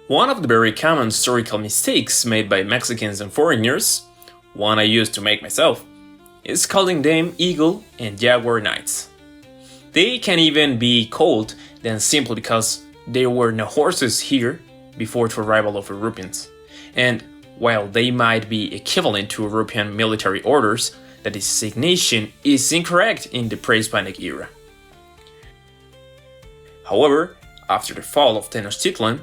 One of the very common historical mistakes made by Mexicans and foreigners, one I used to make myself, is calling them Eagle and Jaguar Knights. They can even be called then simply because there were no horses here before the arrival of Europeans, and while they might be equivalent to European military orders, the designation is incorrect in the pre-Hispanic era. However, after the fall of Tenochtitlan,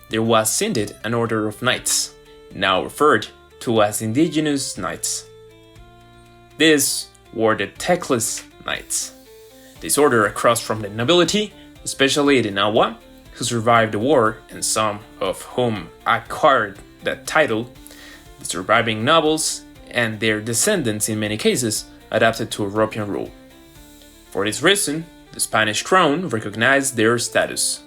there was indeed an order of knights, now referred to as indigenous knights. These were the Tecle Knights. This order across from the nobility, especially the Nahua, who survived the war and some of whom acquired that title, the surviving nobles and their descendants in many cases adapted to European rule. For this reason, the Spanish crown recognized their status.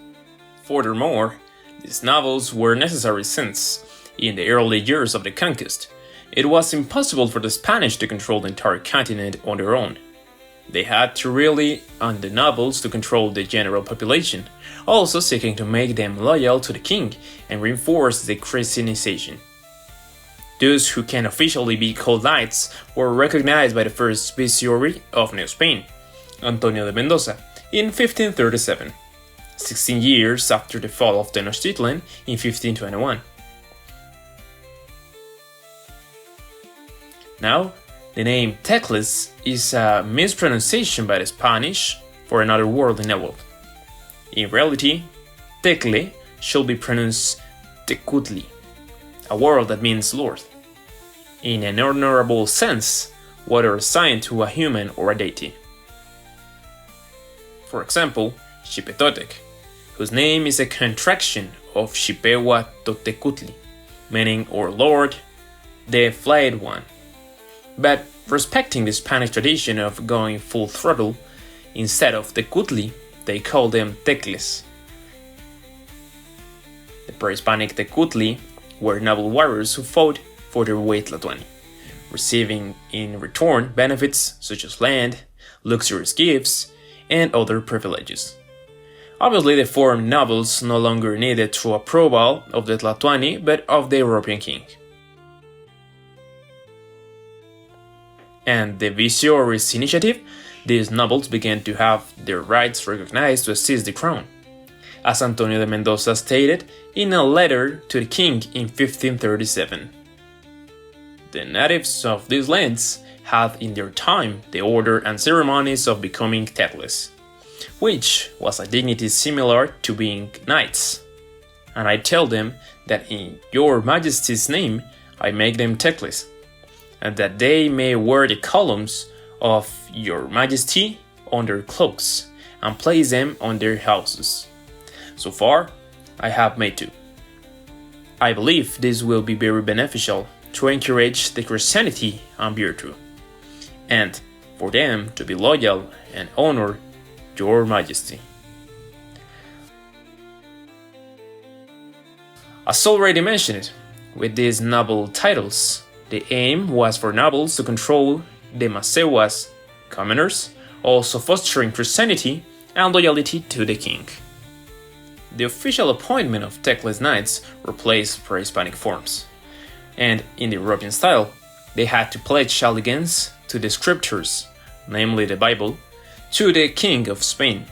Furthermore, these nobles were necessary since, in the early years of the conquest, it was impossible for the Spanish to control the entire continent on their own. They had to rely on the nobles to control the general population, also seeking to make them loyal to the king and reinforce the Christianization. Those who can officially be called knights were recognized by the first viceroy of New Spain, Antonio de Mendoza, in 1537, 16 years after the fall of Tenochtitlan in 1521. Now, the name Tecles is a mispronunciation by the Spanish for another word in Nahuatl. In reality, Tecle should be pronounced Tecutli, a word that means Lord, in an honorable sense, whether assigned to a human or a deity. For example, Xipetotec, whose name is a contraction of Xipewa Totecutli, meaning our Lord, the Flayed One. But respecting the Spanish tradition of going full throttle, instead of Tecutli, they call them Tecles. The pre-Hispanic Tecutli were noble warriors who fought for their way Tlatoani, receiving in return benefits such as land, luxurious gifts, and other privileges. Obviously, the foreign nobles no longer needed true approval of the Tlatoani but of the European king. And the viceroy's initiative, these nobles began to have their rights recognized to assist the crown, as Antonio de Mendoza stated in a letter to the king in 1537. The natives of these lands had in their time the order and ceremonies of becoming Tecles, which was a dignity similar to being knights. And I tell them that in your majesty's name I make them Tecles, and that they may wear the columns of your majesty on their cloaks and place them on their houses. So far, I have made two. I believe this will be very beneficial to encourage the Christianity and virtue, and for them to be loyal and honor your majesty. As already mentioned, with these noble titles, the aim was for nobles to control the Macehuas, commoners, also fostering Christianity and loyalty to the king. The official appointment of Tecles Knights replaced pre-Hispanic forms, and in the European style, they had to pledge allegiance to the scriptures, namely the Bible, to the King of Spain,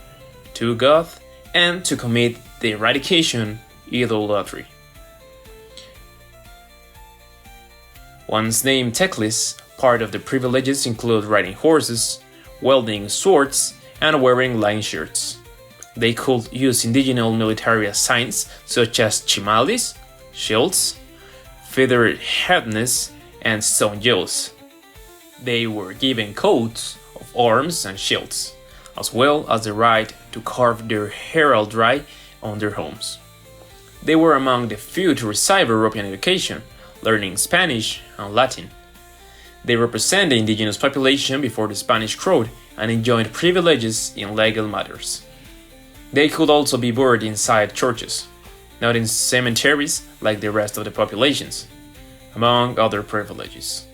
to God, and to commit the eradication idolatry. Once named Tecles, part of the privileges include riding horses, wielding swords, and wearing line shirts. They could use indigenous military signs such as chimales, shields, feathered headness, and stone jewels. They were given coats of arms and shields, as well as the right to carve their heraldry on their homes. They were among the few to receive European education, learning Spanish and Latin. They represent the indigenous population before the Spanish crown and enjoyed privileges in legal matters. They could also be buried inside churches, not in cemeteries like the rest of the populations, among other privileges.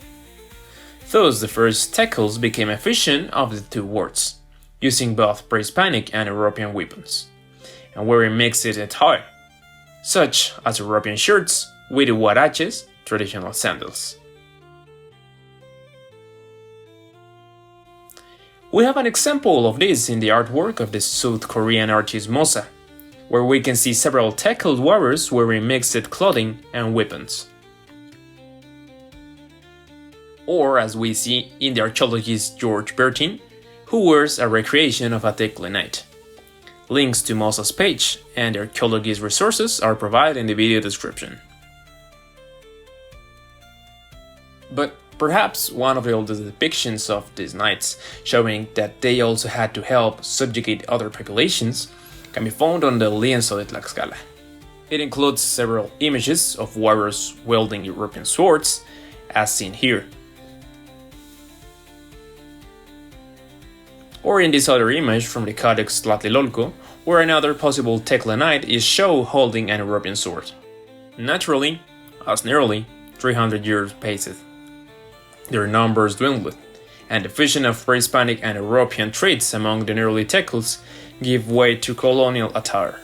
Thus, the first Tecles became a fusion of the two words, using both pre-Hispanic and European weapons, and wearing mixed attire, such as European shirts with huaraches, traditional sandals. We have an example of this in the artwork of the South Korean artist Mosa, where we can see several Tecle warriors wearing mixed clothing and weapons. Or as we see in the archaeologist George Bertin, who wears a recreation of a Tecle Knight. Links to Mosa's page and the archaeologist resources are provided in the video description. But perhaps one of the oldest depictions of these knights, showing that they also had to help subjugate other populations, can be found on the lienzo de Tlaxcala. It includes several images of warriors wielding European swords, as seen here. Or in this other image from the Codex Tlatelolco, where another possible Tecle Knight is shown holding an European sword. Naturally, as nearly 300 years passed, their numbers dwindled, and the fusion of pre-Hispanic and European traits among the early Tecles gave way to colonial attire.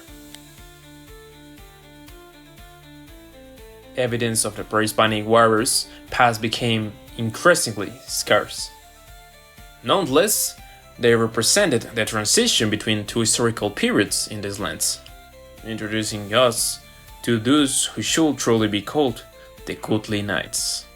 Evidence of the pre-Hispanic warriors' past became increasingly scarce. Nonetheless, they represented the transition between two historical periods in these lands, introducing us to those who should truly be called the Tecle Knights.